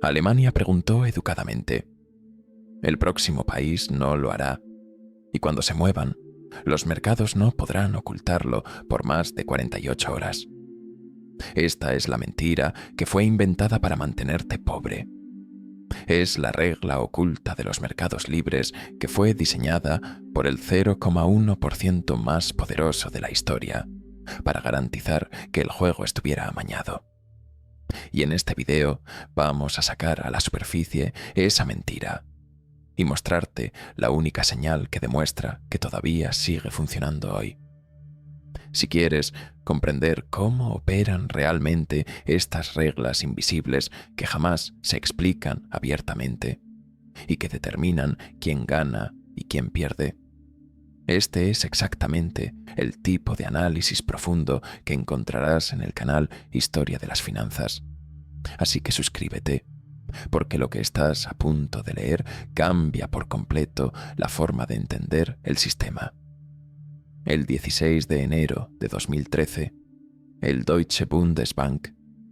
Alemania preguntó educadamente. El próximo país no lo hará, y cuando se muevan, los mercados no podrán ocultarlo por más de 48 horas. Esta es la mentira que fue inventada para mantenerte pobre. Es la regla oculta de los mercados libres que fue diseñada por el 0,1% más poderoso de la historia, para garantizar que el juego estuviera amañado. Y en este video vamos a sacar a la superficie esa mentira y mostrarte la única señal que demuestra que todavía sigue funcionando hoy. Si quieres comprender cómo operan realmente estas reglas invisibles que jamás se explican abiertamente y que determinan quién gana y quién pierde, este es exactamente el tipo de análisis profundo que encontrarás en el canal Historia de las Finanzas. Así que suscríbete, porque lo que estás a punto de leer cambia por completo la forma de entender el sistema. El 16 de enero de 2013, el Deutsche Bundesbank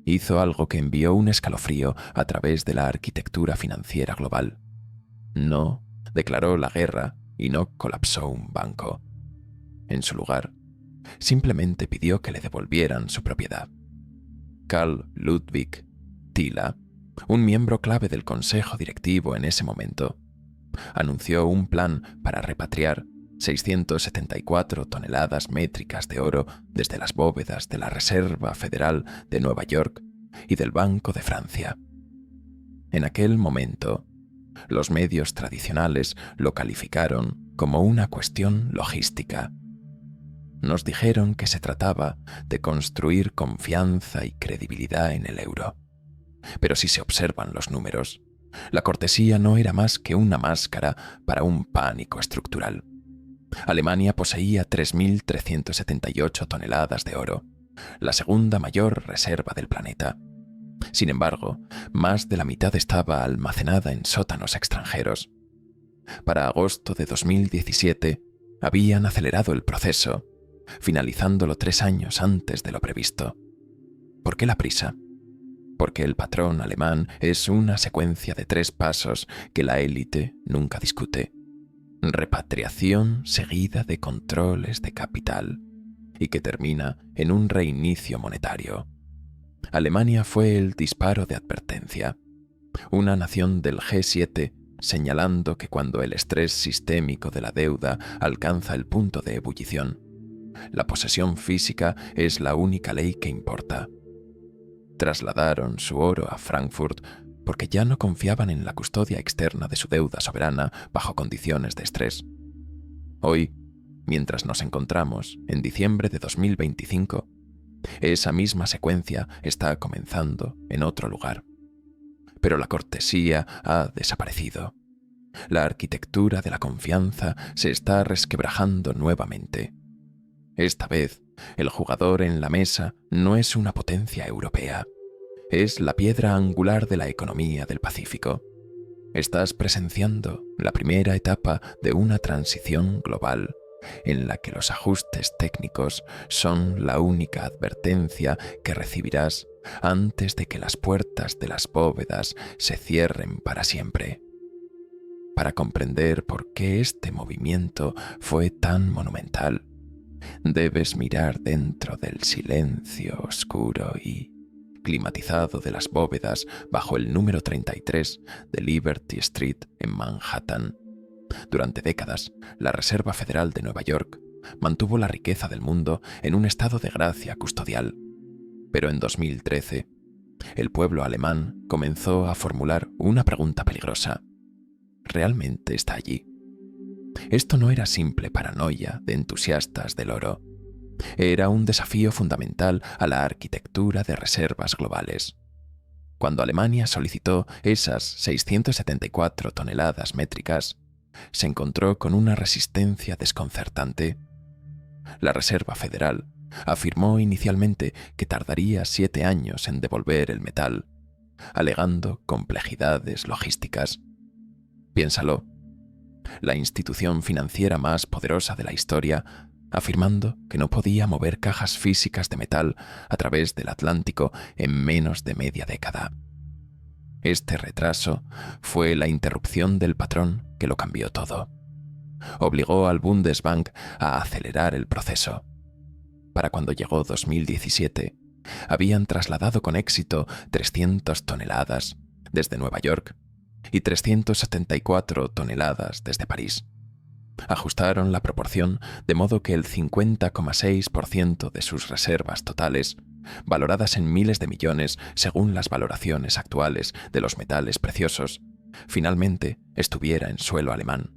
hizo algo que envió un escalofrío a través de la arquitectura financiera global. No declaró la guerra y no colapsó un banco. En su lugar, simplemente pidió que le devolvieran su propiedad. Carl Ludwig Tila, un miembro clave del consejo directivo en ese momento, anunció un plan para repatriar 674 toneladas métricas de oro desde las bóvedas de la Reserva Federal de Nueva York y del Banco de Francia. En aquel momento, los medios tradicionales lo calificaron como una cuestión logística. Nos dijeron que se trataba de construir confianza y credibilidad en el euro. Pero si se observan los números, la cortesía no era más que una máscara para un pánico estructural. Alemania poseía 3.378 toneladas de oro, la segunda mayor reserva del planeta. Sin embargo, más de la mitad estaba almacenada en sótanos extranjeros. Para agosto de 2017, habían acelerado el proceso, finalizándolo 3 años antes de lo previsto. ¿Por qué la prisa? Porque el patrón alemán es una secuencia de 3 pasos que la élite nunca discute. Repatriación seguida de controles de capital y que termina en un reinicio monetario. Alemania fue el disparo de advertencia, una nación del G7 señalando que cuando el estrés sistémico de la deuda alcanza el punto de ebullición, la posesión física es la única ley que importa. Trasladaron su oro a Frankfurt porque ya no confiaban en la custodia externa de su deuda soberana bajo condiciones de estrés. Hoy, mientras nos encontramos en diciembre de 2025, esa misma secuencia está comenzando en otro lugar. Pero la cortesía ha desaparecido. La arquitectura de la confianza se está resquebrajando nuevamente. Esta vez, el jugador en la mesa no es una potencia europea. Es la piedra angular de la economía del Pacífico. Estás presenciando la primera etapa de una transición global en la que los ajustes técnicos son la única advertencia que recibirás antes de que las puertas de las bóvedas se cierren para siempre. Para comprender por qué este movimiento fue tan monumental, debes mirar dentro del silencio oscuro y climatizado de las bóvedas bajo el número 33 de Liberty Street en Manhattan. Durante décadas, la Reserva Federal de Nueva York mantuvo la riqueza del mundo en un estado de gracia custodial. Pero en 2013, el pueblo alemán comenzó a formular una pregunta peligrosa. ¿Realmente está allí? Esto no era simple paranoia de entusiastas del oro. Era un desafío fundamental a la arquitectura de reservas globales. Cuando Alemania solicitó esas 674 toneladas métricas, se encontró con una resistencia desconcertante. La Reserva Federal afirmó inicialmente que tardaría 7 años en devolver el metal, alegando complejidades logísticas. Piénsalo, la institución financiera más poderosa de la historia afirmando que no podía mover cajas físicas de metal a través del Atlántico en menos de media década. Este retraso fue la interrupción del patrón que lo cambió todo. Obligó al Bundesbank a acelerar el proceso. Para cuando llegó 2017, habían trasladado con éxito 300 toneladas desde Nueva York y 374 toneladas desde París. Ajustaron la proporción de modo que el 50,6% de sus reservas totales, valoradas en miles de millones según las valoraciones actuales de los metales preciosos, finalmente estuviera en suelo alemán.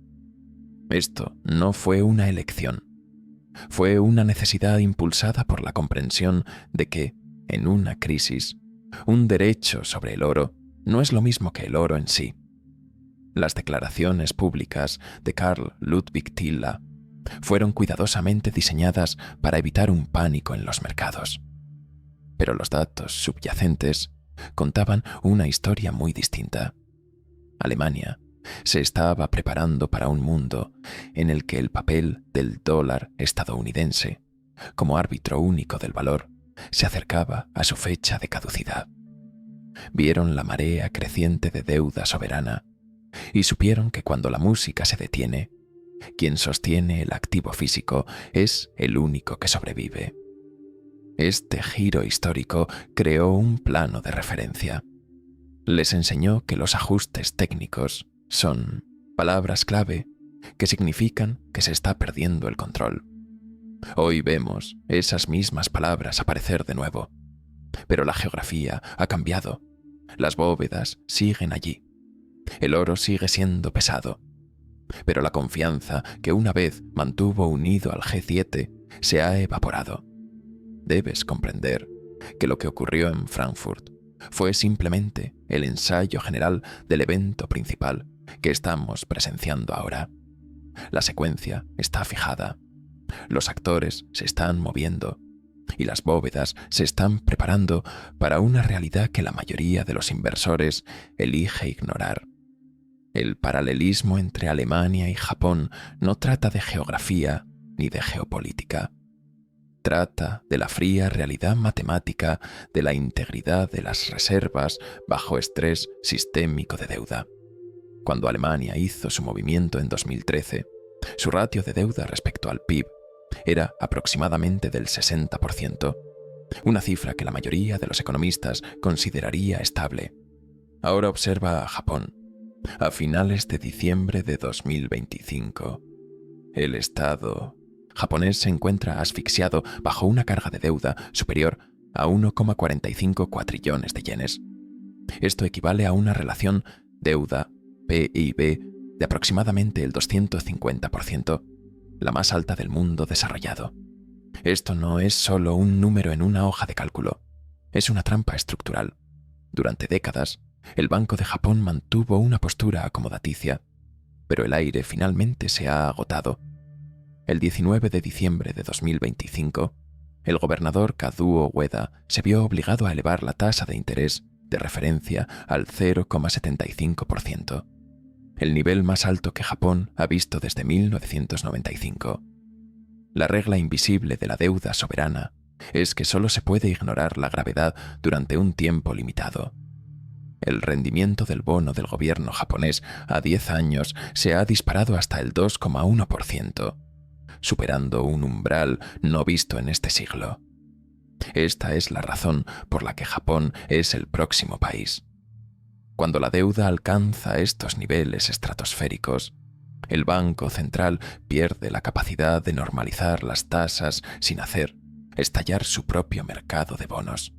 Esto no fue una elección. Fue una necesidad impulsada por la comprensión de que, en una crisis, un derecho sobre el oro no es lo mismo que el oro en sí. Las declaraciones públicas de Karl Ludwig Tilla fueron cuidadosamente diseñadas para evitar un pánico en los mercados. Pero los datos subyacentes contaban una historia muy distinta. Alemania se estaba preparando para un mundo en el que el papel del dólar estadounidense, como árbitro único del valor, se acercaba a su fecha de caducidad. Vieron la marea creciente de deuda soberana y supieron que cuando la música se detiene, quien sostiene el activo físico es el único que sobrevive. Este giro histórico creó un plano de referencia. Les enseñó que los ajustes técnicos son palabras clave que significan que se está perdiendo el control. Hoy vemos esas mismas palabras aparecer de nuevo, pero la geografía ha cambiado. Las bóvedas siguen allí. El oro sigue siendo pesado, pero la confianza que una vez mantuvo unido al G7 se ha evaporado. Debes comprender que lo que ocurrió en Frankfurt fue simplemente el ensayo general del evento principal que estamos presenciando ahora. La secuencia está fijada, los actores se están moviendo y las bóvedas se están preparando para una realidad que la mayoría de los inversores elige ignorar. El paralelismo entre Alemania y Japón no trata de geografía ni de geopolítica. Trata de la fría realidad matemática de la integridad de las reservas bajo estrés sistémico de deuda. Cuando Alemania hizo su movimiento en 2013, su ratio de deuda respecto al PIB era aproximadamente del 60%, una cifra que la mayoría de los economistas consideraría estable. Ahora observa a Japón. A finales de diciembre de 2025, el Estado japonés se encuentra asfixiado bajo una carga de deuda superior a 1,45 cuatrillones de yenes. Esto equivale a una relación deuda-PIB de aproximadamente el 250%, la más alta del mundo desarrollado. Esto no es solo un número en una hoja de cálculo, es una trampa estructural. Durante décadas, el Banco de Japón mantuvo una postura acomodaticia, pero el aire finalmente se ha agotado. El 19 de diciembre de 2025, el gobernador Kazuo Ueda se vio obligado a elevar la tasa de interés de referencia al 0,75%, el nivel más alto que Japón ha visto desde 1995. La regla invisible de la deuda soberana es que solo se puede ignorar la gravedad durante un tiempo limitado. El rendimiento del bono del gobierno japonés a 10 años se ha disparado hasta el 2,1%, superando un umbral no visto en este siglo. Esta es la razón por la que Japón es el próximo país. Cuando la deuda alcanza estos niveles estratosféricos, el Banco Central pierde la capacidad de normalizar las tasas sin hacer estallar su propio mercado de bonos.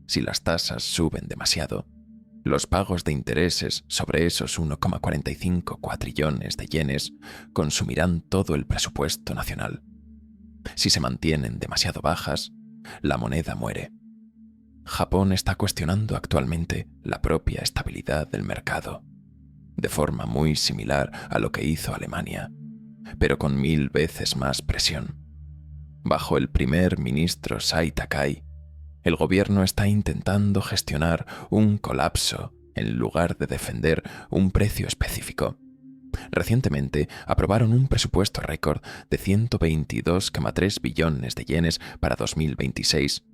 Si las tasas suben demasiado, los pagos de intereses sobre esos 1,45 cuatrillones de yenes consumirán todo el presupuesto nacional. Si se mantienen demasiado bajas, la moneda muere. Japón está cuestionando actualmente la propia estabilidad del mercado, de forma muy similar a lo que hizo Alemania, pero con 1000 veces más presión. Bajo el primer ministro Sai Takai, el gobierno está intentando gestionar un colapso en lugar de defender un precio específico. Recientemente aprobaron un presupuesto récord de 122,3 billones de yenes para 2026,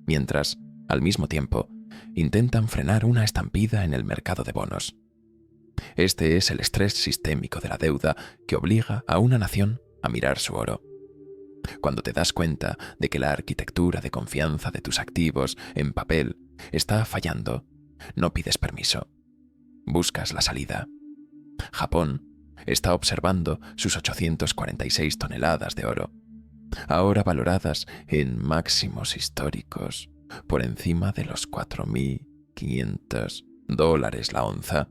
mientras, al mismo tiempo, intentan frenar una estampida en el mercado de bonos. Este es el estrés sistémico de la deuda que obliga a una nación a mirar su oro. Cuando te das cuenta de que la arquitectura de confianza de tus activos en papel está fallando, no pides permiso. Buscas la salida. Japón está observando sus 846 toneladas de oro, ahora valoradas en máximos históricos, por encima de los $4.500 la onza,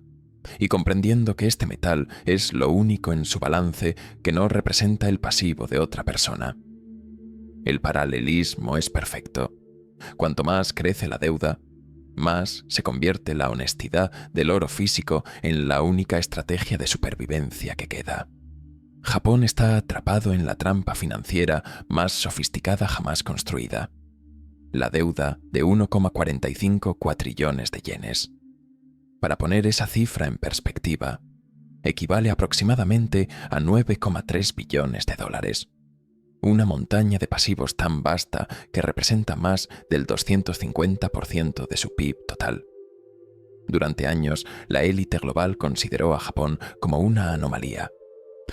y comprendiendo que este metal es lo único en su balance que no representa el pasivo de otra persona. El paralelismo es perfecto. Cuanto más crece la deuda, más se convierte la honestidad del oro físico en la única estrategia de supervivencia que queda. Japón está atrapado en la trampa financiera más sofisticada jamás construida: la deuda de 1,45 cuatrillones de yenes. Para poner esa cifra en perspectiva, equivale aproximadamente a 9,3 billones de dólares. Una montaña de pasivos tan vasta que representa más del 250% de su PIB total. Durante años, la élite global consideró a Japón como una anomalía,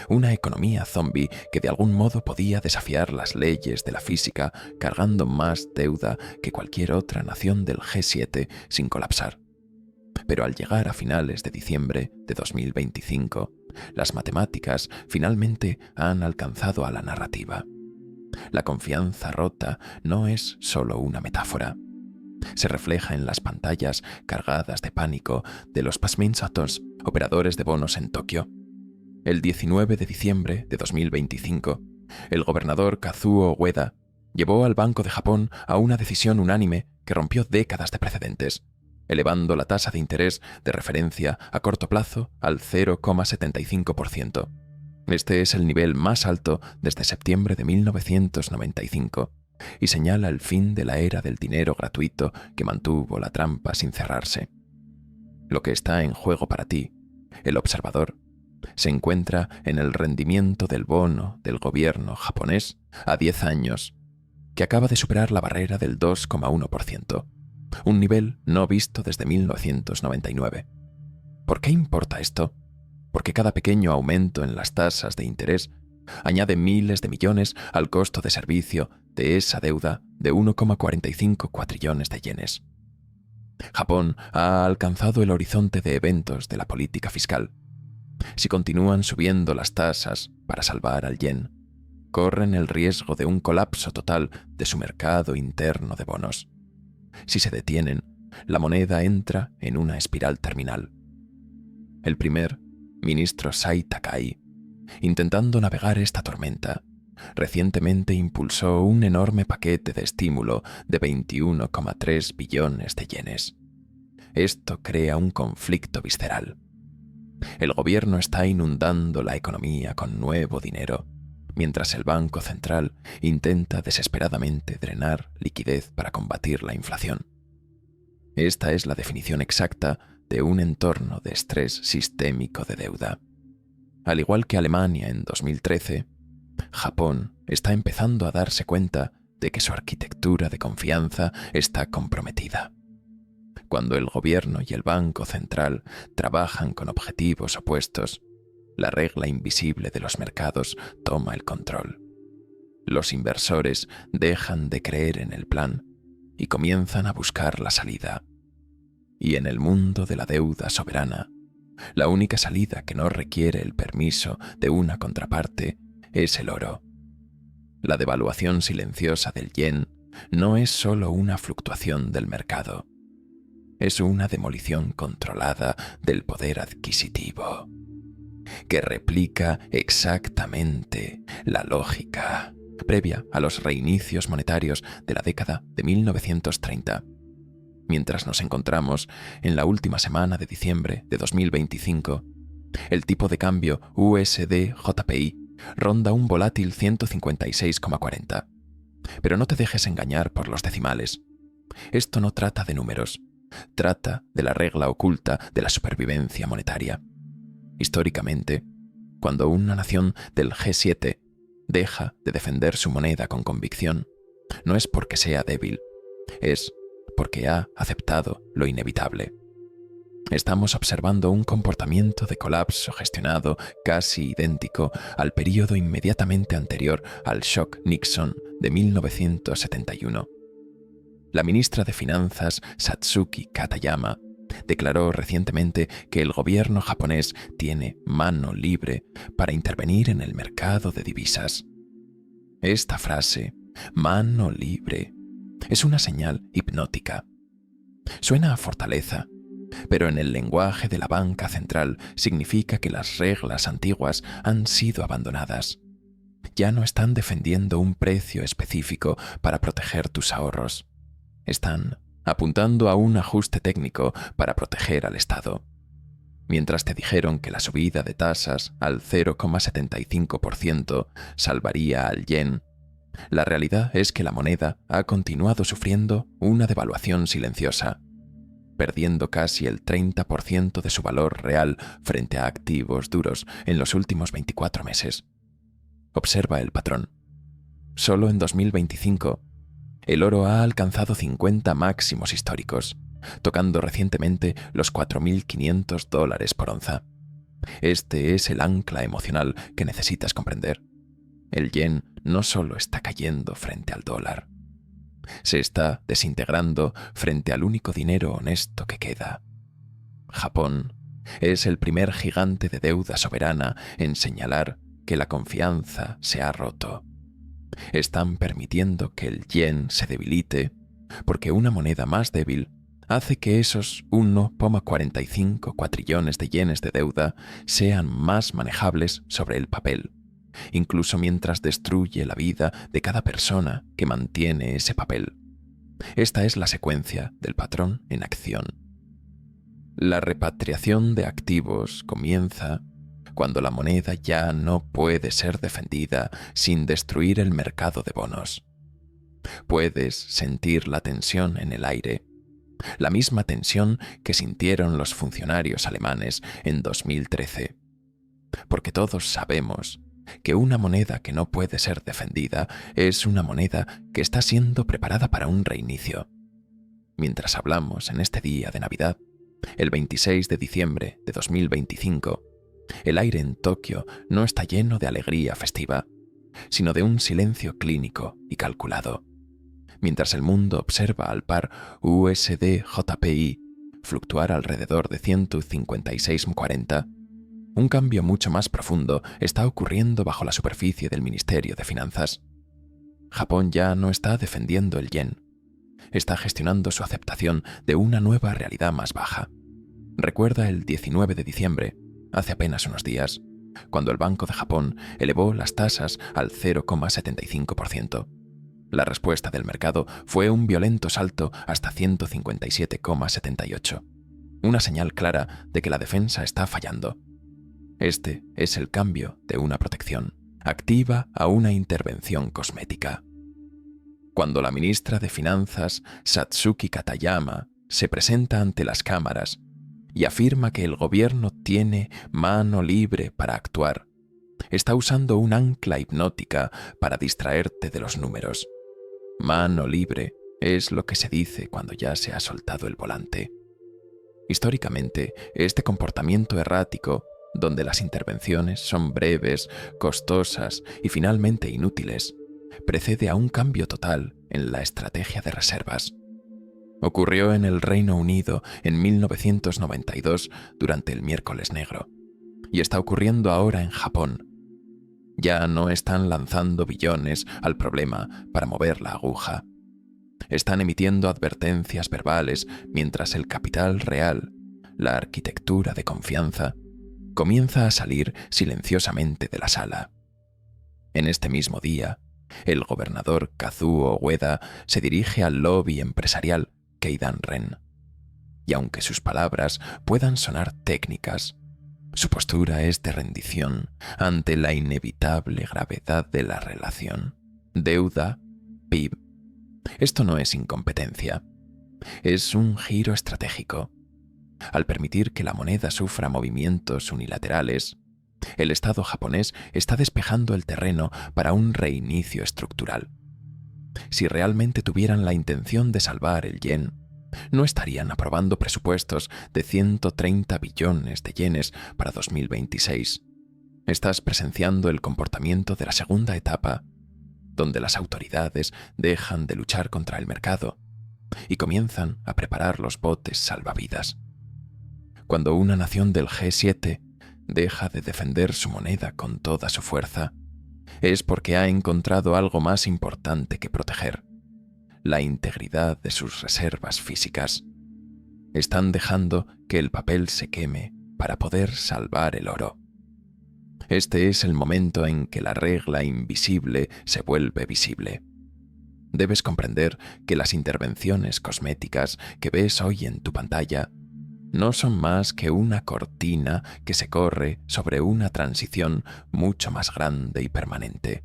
una economía zombie que de algún modo podía desafiar las leyes de la física cargando más deuda que cualquier otra nación del G7 sin colapsar. Pero al llegar a finales de diciembre de 2025, las matemáticas finalmente han alcanzado a la narrativa. La confianza rota no es solo una metáfora. Se refleja en las pantallas cargadas de pánico de los pasminsatos, operadores de bonos en Tokio. El 19 de diciembre de 2025, el gobernador Kazuo Ueda llevó al Banco de Japón a una decisión unánime que rompió décadas de precedentes, elevando la tasa de interés de referencia a corto plazo al 0,75%. Este es el nivel más alto desde septiembre de 1995 y señala el fin de la era del dinero gratuito que mantuvo la trampa sin cerrarse. Lo que está en juego para ti, el observador, se encuentra en el rendimiento del bono del gobierno japonés a 10 años, que acaba de superar la barrera del 2,1%, un nivel no visto desde 1999. ¿Por qué importa esto? Porque cada pequeño aumento en las tasas de interés añade miles de millones al costo de servicio de esa deuda de 1,45 cuatrillones de yenes. Japón ha alcanzado el horizonte de eventos de la política fiscal. Si continúan subiendo las tasas para salvar al yen, corren el riesgo de un colapso total de su mercado interno de bonos. Si se detienen, la moneda entra en una espiral terminal. El primer ministro Sai Takai, intentando navegar esta tormenta, recientemente impulsó un enorme paquete de estímulo de 21,3 billones de yenes. Esto crea un conflicto visceral. El gobierno está inundando la economía con nuevo dinero, mientras el Banco Central intenta desesperadamente drenar liquidez para combatir la inflación. Esta es la definición exacta de un entorno de estrés sistémico de deuda. Al igual que Alemania en 2013, Japón está empezando a darse cuenta de que su arquitectura de confianza está comprometida. Cuando el gobierno y el Banco Central trabajan con objetivos opuestos, la regla invisible de los mercados toma el control. Los inversores dejan de creer en el plan y comienzan a buscar la salida. Y en el mundo de la deuda soberana, la única salida que no requiere el permiso de una contraparte es el oro. La devaluación silenciosa del yen no es solo una fluctuación del mercado, es una demolición controlada del poder adquisitivo, que replica exactamente la lógica previa a los reinicios monetarios de la década de 1930. Mientras nos encontramos en la última semana de diciembre de 2025, el tipo de cambio USD-JPY ronda un volátil 156,40. Pero no te dejes engañar por los decimales. Esto no trata de números, trata de la regla oculta de la supervivencia monetaria. Históricamente, cuando una nación del G7 deja de defender su moneda con convicción, no es porque sea débil, es porque ha aceptado lo inevitable. Estamos observando un comportamiento de colapso gestionado casi idéntico al período inmediatamente anterior al shock Nixon de 1971. La ministra de Finanzas, Satsuki Katayama, declaró recientemente que el gobierno japonés tiene mano libre para intervenir en el mercado de divisas. Esta frase, mano libre, es una señal hipnótica. Suena a fortaleza, pero en el lenguaje de la banca central significa que las reglas antiguas han sido abandonadas. Ya no están defendiendo un precio específico para proteger tus ahorros. Están apuntando a un ajuste técnico para proteger al Estado. Mientras te dijeron que la subida de tasas al 0,75% salvaría al yen, la realidad es que la moneda ha continuado sufriendo una devaluación silenciosa, perdiendo casi el 30% de su valor real frente a activos duros en los últimos 24 meses. Observa el patrón. Solo en 2025, el oro ha alcanzado 50 máximos históricos, tocando recientemente los $4.500 por onza. Este es el ancla emocional que necesitas comprender. El yen no solo está cayendo frente al dólar, se está desintegrando frente al único dinero honesto que queda. Japón es el primer gigante de deuda soberana en señalar que la confianza se ha roto. Están permitiendo que el yen se debilite porque una moneda más débil hace que esos 1,45 cuatrillones de yenes de deuda sean más manejables sobre el papel, incluso mientras destruye la vida de cada persona que mantiene ese papel. Esta es la secuencia del patrón en acción. La repatriación de activos comienza cuando la moneda ya no puede ser defendida sin destruir el mercado de bonos. Puedes sentir la tensión en el aire, la misma tensión que sintieron los funcionarios alemanes en 2013, porque todos sabemos que una moneda que no puede ser defendida es una moneda que está siendo preparada para un reinicio. Mientras hablamos en este día de Navidad, el 26 de diciembre de 2025, el aire en Tokio no está lleno de alegría festiva, sino de un silencio clínico y calculado. Mientras el mundo observa al par USD-JPY fluctuar alrededor de 156,40, un cambio mucho más profundo está ocurriendo bajo la superficie del Ministerio de Finanzas. Japón ya no está defendiendo el yen, está gestionando su aceptación de una nueva realidad más baja. Recuerda el 19 de diciembre, hace apenas unos días, cuando el Banco de Japón elevó las tasas al 0,75%. La respuesta del mercado fue un violento salto hasta 157,78%, una señal clara de que la defensa está fallando. Este es el cambio de una protección activa a una intervención cosmética. Cuando la ministra de Finanzas, Satsuki Katayama, se presenta ante las cámaras y afirma que el gobierno tiene mano libre para actuar, está usando un ancla hipnótica para distraerte de los números. Mano libre es lo que se dice cuando ya se ha soltado el volante. Históricamente, este comportamiento errático, donde las intervenciones son breves, costosas y finalmente inútiles, precede a un cambio total en la estrategia de reservas. Ocurrió en el Reino Unido en 1992 durante el Miércoles Negro, y está ocurriendo ahora en Japón. Ya no están lanzando billones al problema para mover la aguja. Están emitiendo advertencias verbales mientras el capital real, la arquitectura de confianza, comienza a salir silenciosamente de la sala. En este mismo día, el gobernador Kazuo Ueda se dirige al lobby empresarial Keidanren. Y aunque sus palabras puedan sonar técnicas, su postura es de rendición ante la inevitable gravedad de la relación. Deuda, PIB. Esto no es incompetencia, es un giro estratégico. Al permitir que la moneda sufra movimientos unilaterales, el Estado japonés está despejando el terreno para un reinicio estructural. Si realmente tuvieran la intención de salvar el yen, no estarían aprobando presupuestos de 130 billones de yenes para 2026. Estás presenciando el comportamiento de la segunda etapa, donde las autoridades dejan de luchar contra el mercado y comienzan a preparar los botes salvavidas. Cuando una nación del G7 deja de defender su moneda con toda su fuerza, es porque ha encontrado algo más importante que proteger: la integridad de sus reservas físicas. Están dejando que el papel se queme para poder salvar el oro. Este es el momento en que la regla invisible se vuelve visible. Debes comprender que las intervenciones cosméticas que ves hoy en tu pantalla no son más que una cortina que se corre sobre una transición mucho más grande y permanente.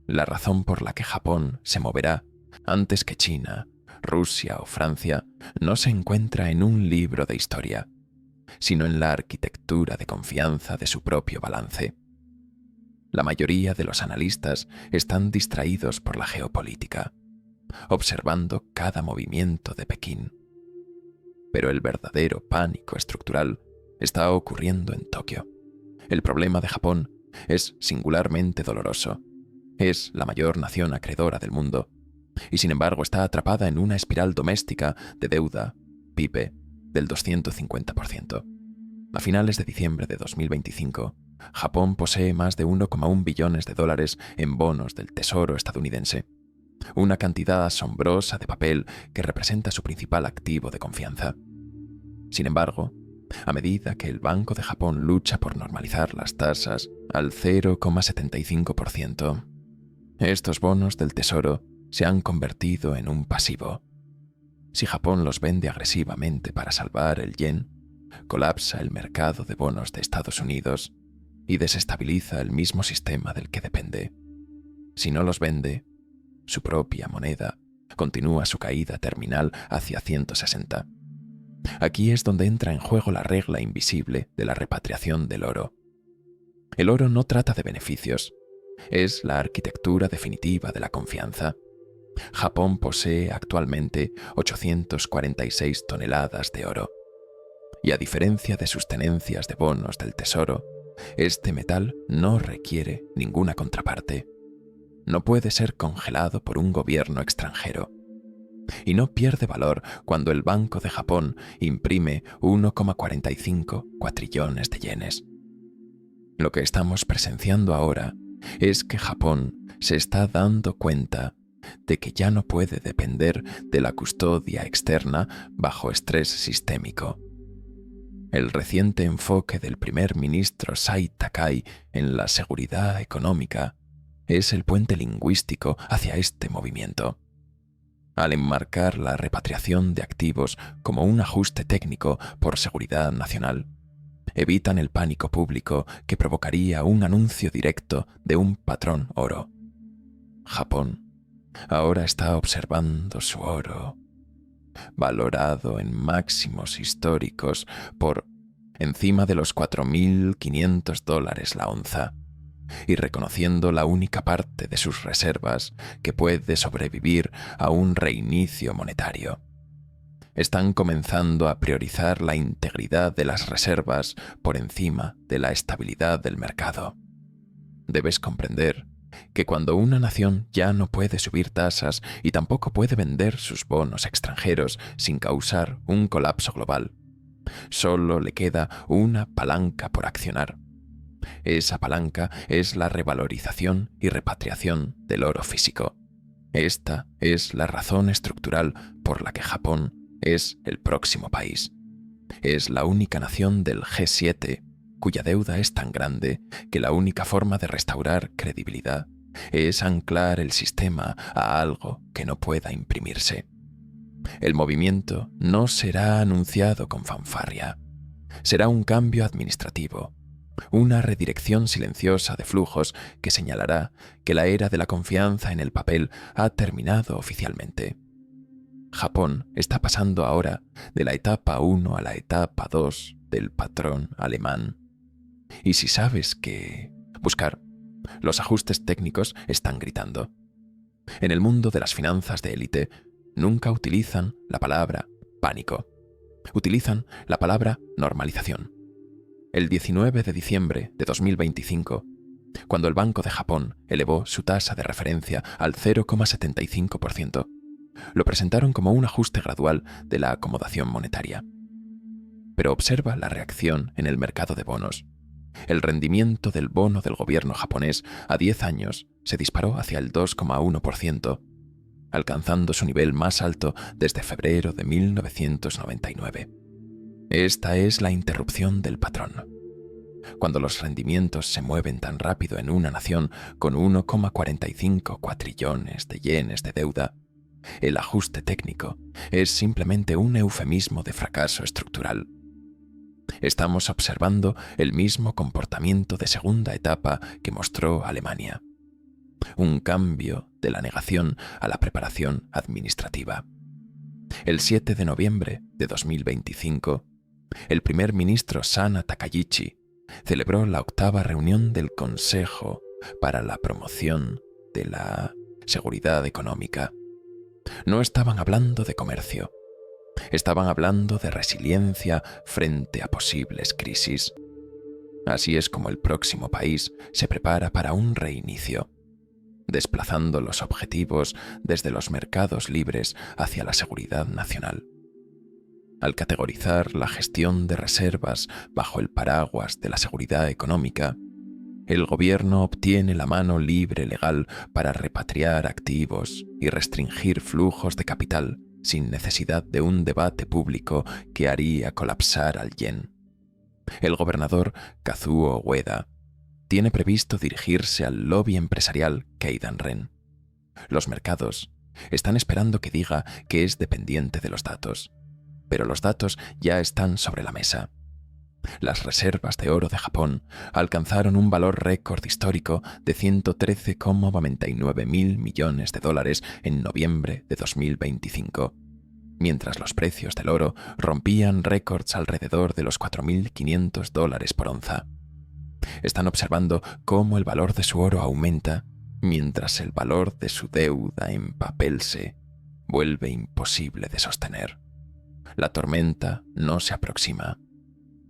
La razón por la que Japón se moverá antes que China, Rusia o Francia no se encuentra en un libro de historia, sino en la arquitectura de confianza de su propio balance. La mayoría de los analistas están distraídos por la geopolítica, observando cada movimiento de Pekín. Pero el verdadero pánico estructural está ocurriendo en Tokio. El problema de Japón es singularmente doloroso. Es la mayor nación acreedora del mundo, y sin embargo está atrapada en una espiral doméstica de deuda PIB del 250%. A finales de diciembre de 2025, Japón posee más de 1,1 billones de dólares en bonos del Tesoro estadounidense, una cantidad asombrosa de papel que representa su principal activo de confianza. Sin embargo, a medida que el Banco de Japón lucha por normalizar las tasas al 0,75%, estos bonos del Tesoro se han convertido en un pasivo. Si Japón los vende agresivamente para salvar el yen, colapsa el mercado de bonos de Estados Unidos y desestabiliza el mismo sistema del que depende. Si no los vende, su propia moneda continúa su caída terminal hacia 160. Aquí es donde entra en juego la regla invisible de la repatriación del oro. El oro no trata de beneficios, es la arquitectura definitiva de la confianza. Japón posee actualmente 846 toneladas de oro, y a diferencia de sus tenencias de bonos del Tesoro, este metal no requiere ninguna contraparte. No puede ser congelado por un gobierno extranjero. Y no pierde valor cuando el Banco de Japón imprime 1,45 cuatrillones de yenes. Lo que estamos presenciando ahora es que Japón se está dando cuenta de que ya no puede depender de la custodia externa bajo estrés sistémico. El reciente enfoque del primer ministro Sai Takai en la seguridad económica es el puente lingüístico hacia este movimiento. Al enmarcar la repatriación de activos como un ajuste técnico por seguridad nacional, evitan el pánico público que provocaría un anuncio directo de un patrón oro. Japón ahora está observando su oro, valorado en máximos históricos por encima de los $4.500 la onza, y reconociendo la única parte de sus reservas que puede sobrevivir a un reinicio monetario. Están comenzando a priorizar la integridad de las reservas por encima de la estabilidad del mercado. Debes comprender que cuando una nación ya no puede subir tasas y tampoco puede vender sus bonos extranjeros sin causar un colapso global, solo le queda una palanca por accionar. Esa palanca es la revalorización y repatriación del oro físico. Esta es la razón estructural por la que Japón es el próximo país. Es la única nación del G7 cuya deuda es tan grande que la única forma de restaurar credibilidad es anclar el sistema a algo que no pueda imprimirse. El movimiento no será anunciado con fanfarria. Será un cambio administrativo, una redirección silenciosa de flujos que señalará que la era de la confianza en el papel ha terminado oficialmente. Japón está pasando ahora de la etapa 1 a la etapa 2 del patrón alemán. Y si sabes que buscar, los ajustes técnicos están gritando. En el mundo de las finanzas de élite, nunca utilizan la palabra pánico. Utilizan la palabra normalización. El 19 de diciembre de 2025, cuando el Banco de Japón elevó su tasa de referencia al 0,75%, lo presentaron como un ajuste gradual de la acomodación monetaria. Pero observa la reacción en el mercado de bonos. El rendimiento del bono del gobierno japonés a 10 años se disparó hacia el 2,1%, alcanzando su nivel más alto desde febrero de 1999. Esta es la interrupción del patrón. Cuando los rendimientos se mueven tan rápido en una nación con 1,45 cuatrillones de yenes de deuda, el ajuste técnico es simplemente un eufemismo de fracaso estructural. Estamos observando el mismo comportamiento de segunda etapa que mostró Alemania. Un cambio de la negación a la preparación administrativa. El 7 de noviembre de 2025, el primer ministro Sana Takaichi celebró la 8ª reunión del Consejo para la Promoción de la Seguridad Económica. No estaban hablando de comercio, estaban hablando de resiliencia frente a posibles crisis. Así es como el próximo país se prepara para un reinicio, desplazando los objetivos desde los mercados libres hacia la seguridad nacional. Al categorizar la gestión de reservas bajo el paraguas de la seguridad económica, el gobierno obtiene la mano libre legal para repatriar activos y restringir flujos de capital sin necesidad de un debate público que haría colapsar al yen. El gobernador Kazuo Ueda tiene previsto dirigirse al lobby empresarial Keidan Ren. Los mercados están esperando que diga que es dependiente de los datos, pero los datos ya están sobre la mesa. Las reservas de oro de Japón alcanzaron un valor récord histórico de 113,99 mil millones de dólares en noviembre de 2025, mientras los precios del oro rompían récords alrededor de los 4.500 dólares por onza. Están observando cómo el valor de su oro aumenta, mientras el valor de su deuda en papel se vuelve imposible de sostener. La tormenta no se aproxima.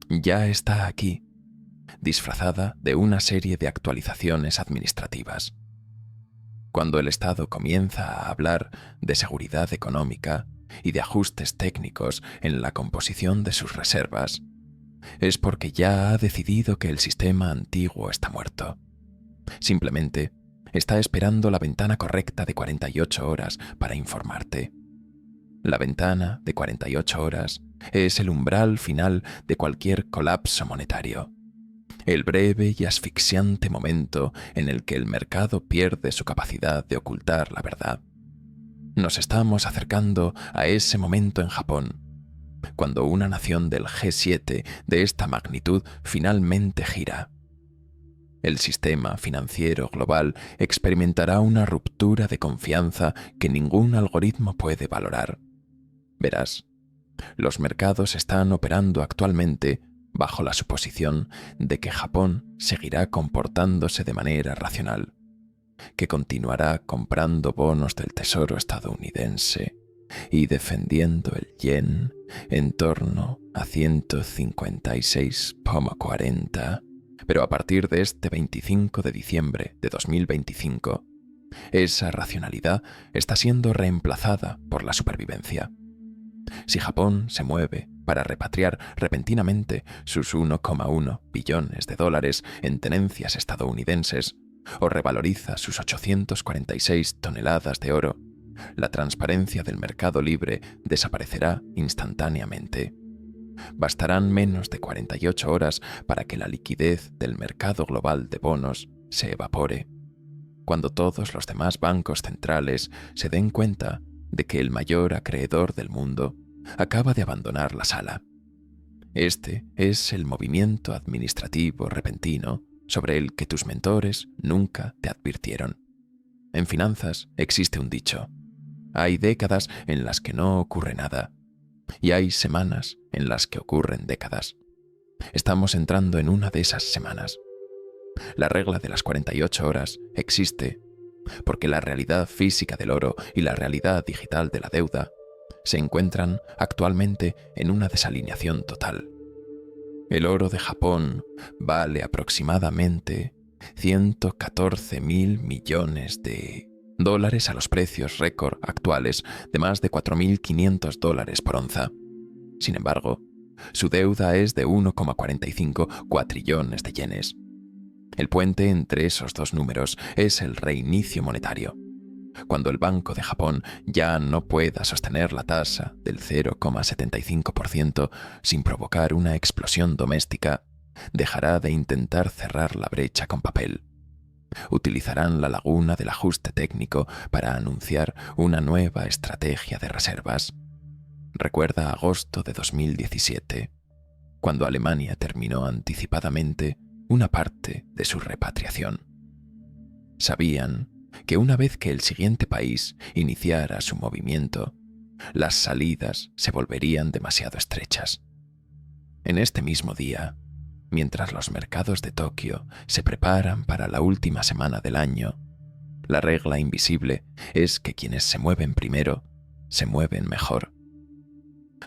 Ya está aquí, disfrazada de una serie de actualizaciones administrativas. Cuando el Estado comienza a hablar de seguridad económica y de ajustes técnicos en la composición de sus reservas, es porque ya ha decidido que el sistema antiguo está muerto. Simplemente está esperando la ventana correcta de 48 horas para informarte. La ventana de 48 horas es el umbral final de cualquier colapso monetario. El breve y asfixiante momento en el que el mercado pierde su capacidad de ocultar la verdad. Nos estamos acercando a ese momento en Japón, cuando una nación del G7 de esta magnitud finalmente gira. El sistema financiero global experimentará una ruptura de confianza que ningún algoritmo puede valorar. Verás, los mercados están operando actualmente bajo la suposición de que Japón seguirá comportándose de manera racional, que continuará comprando bonos del Tesoro estadounidense y defendiendo el yen en torno a 156,40. Pero a partir de este 25 de diciembre de 2025, esa racionalidad está siendo reemplazada por la supervivencia. Si Japón se mueve para repatriar repentinamente sus 1,1 billones de dólares en tenencias estadounidenses o revaloriza sus 846 toneladas de oro, la transparencia del mercado libre desaparecerá instantáneamente. Bastarán menos de 48 horas para que la liquidez del mercado global de bonos se evapore, cuando todos los demás bancos centrales se den cuenta de que el mayor acreedor del mundo acaba de abandonar la sala. Este es el movimiento administrativo repentino sobre el que tus mentores nunca te advirtieron. En finanzas existe un dicho: hay décadas en las que no ocurre nada, y hay semanas en las que ocurren décadas. Estamos entrando en una de esas semanas. La regla de las 48 horas existe porque la realidad física del oro y la realidad digital de la deuda se encuentran actualmente en una desalineación total. El oro de Japón vale aproximadamente 114.000 millones de dólares a los precios récord actuales de más de 4.500 dólares por onza. Sin embargo, su deuda es de 1,45 cuatrillones de yenes. El puente entre esos dos números es el reinicio monetario. Cuando el Banco de Japón ya no pueda sostener la tasa del 0,75% sin provocar una explosión doméstica, dejará de intentar cerrar la brecha con papel. Utilizarán la laguna del ajuste técnico para anunciar una nueva estrategia de reservas. Recuerda agosto de 2017, cuando Alemania terminó anticipadamente una parte de su repatriación. Sabían que una vez que el siguiente país iniciara su movimiento, las salidas se volverían demasiado estrechas. En este mismo día, mientras los mercados de Tokio se preparan para la última semana del año, la regla invisible es que quienes se mueven primero, se mueven mejor.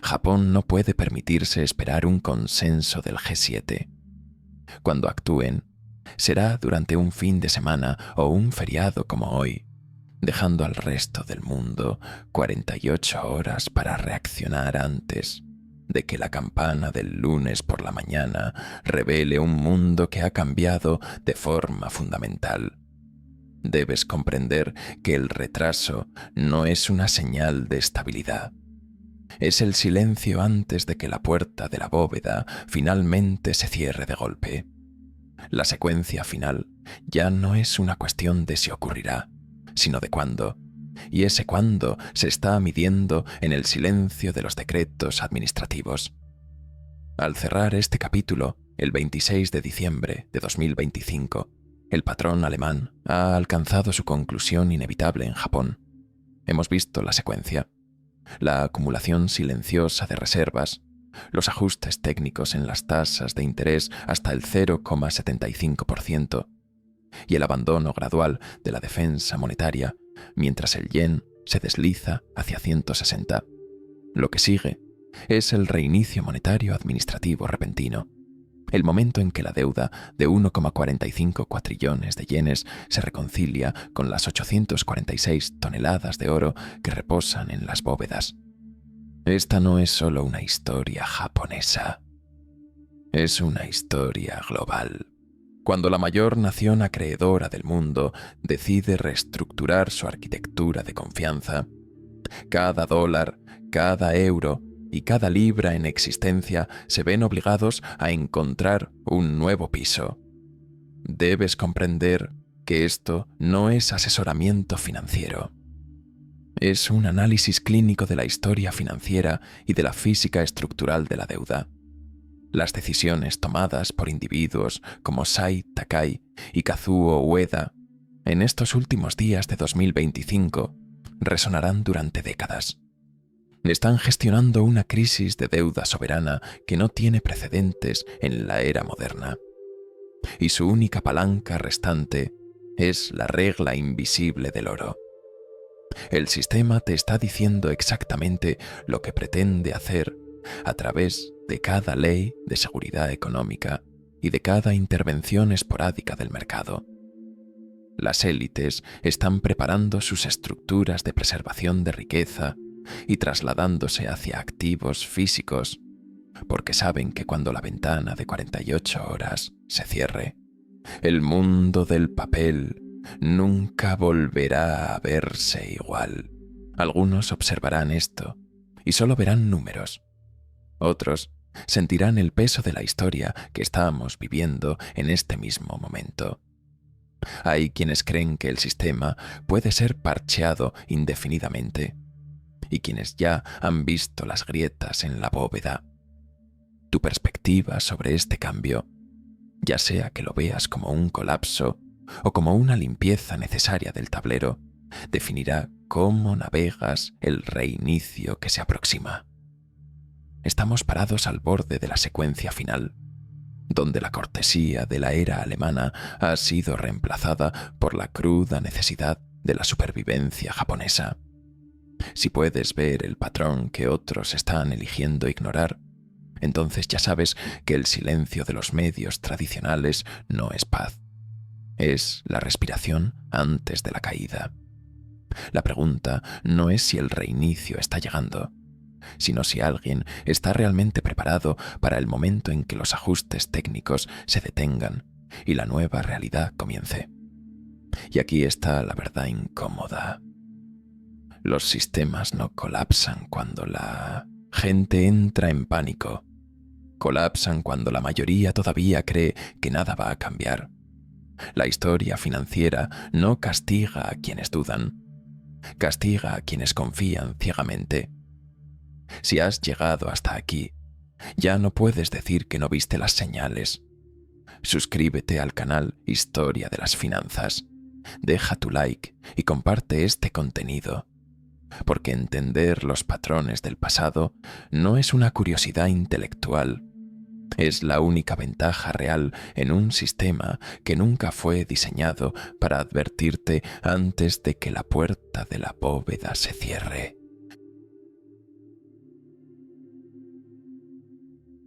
Japón no puede permitirse esperar un consenso del G7. Cuando actúen, será durante un fin de semana o un feriado como hoy, dejando al resto del mundo 48 horas para reaccionar antes de que la campana del lunes por la mañana revele un mundo que ha cambiado de forma fundamental. Debes comprender que el retraso no es una señal de estabilidad. Es el silencio antes de que la puerta de la bóveda finalmente se cierre de golpe. La secuencia final ya no es una cuestión de si ocurrirá, sino de cuándo, y ese cuándo se está midiendo en el silencio de los decretos administrativos. Al cerrar este capítulo, el 26 de diciembre de 2025, el patrón alemán ha alcanzado su conclusión inevitable en Japón. Hemos visto la secuencia: la acumulación silenciosa de reservas, los ajustes técnicos en las tasas de interés hasta el 0,75% y el abandono gradual de la defensa monetaria mientras el yen se desliza hacia 160. Lo que sigue es el reinicio monetario administrativo repentino, el momento en que la deuda de 1,45 cuatrillones de yenes se reconcilia con las 846 toneladas de oro que reposan en las bóvedas. Esta no es solo una historia japonesa, es una historia global. Cuando la mayor nación acreedora del mundo decide reestructurar su arquitectura de confianza, cada dólar, cada euro y cada libra en existencia se ven obligados a encontrar un nuevo piso. Debes comprender que esto no es asesoramiento financiero. Es un análisis clínico de la historia financiera y de la física estructural de la deuda. Las decisiones tomadas por individuos como Sai Takai y Kazuo Ueda en estos últimos días de 2025 resonarán durante décadas. Están gestionando una crisis de deuda soberana que no tiene precedentes en la era moderna. Y su única palanca restante es la regla invisible del oro. El sistema te está diciendo exactamente lo que pretende hacer a través de cada ley de seguridad económica y de cada intervención esporádica del mercado. Las élites están preparando sus estructuras de preservación de riqueza y trasladándose hacia activos físicos, porque saben que cuando la ventana de 48 horas se cierre, el mundo del papel nunca volverá a verse igual. Algunos observarán esto y solo verán números. Otros sentirán el peso de la historia que estamos viviendo en este mismo momento. Hay quienes creen que el sistema puede ser parcheado indefinidamente y quienes ya han visto las grietas en la bóveda. Tu perspectiva sobre este cambio, ya sea que lo veas como un colapso o como una limpieza necesaria del tablero, definirá cómo navegas el reinicio que se aproxima. Estamos parados al borde de la secuencia final, donde la cortesía de la era alemana ha sido reemplazada por la cruda necesidad de la supervivencia japonesa. Si puedes ver el patrón que otros están eligiendo ignorar, entonces ya sabes que el silencio de los medios tradicionales no es paz. Es la respiración antes de la caída. La pregunta no es si el reinicio está llegando, sino si alguien está realmente preparado para el momento en que los ajustes técnicos se detengan y la nueva realidad comience. Y aquí está la verdad incómoda. Los sistemas no colapsan cuando la gente entra en pánico. Colapsan cuando la mayoría todavía cree que nada va a cambiar. La historia financiera no castiga a quienes dudan, castiga a quienes confían ciegamente. Si has llegado hasta aquí, ya no puedes decir que no viste las señales. Suscríbete al canal Historia de las Finanzas, deja tu like y comparte este contenido, porque entender los patrones del pasado no es una curiosidad intelectual, es la única ventaja real en un sistema que nunca fue diseñado para advertirte antes de que la puerta de la bóveda se cierre.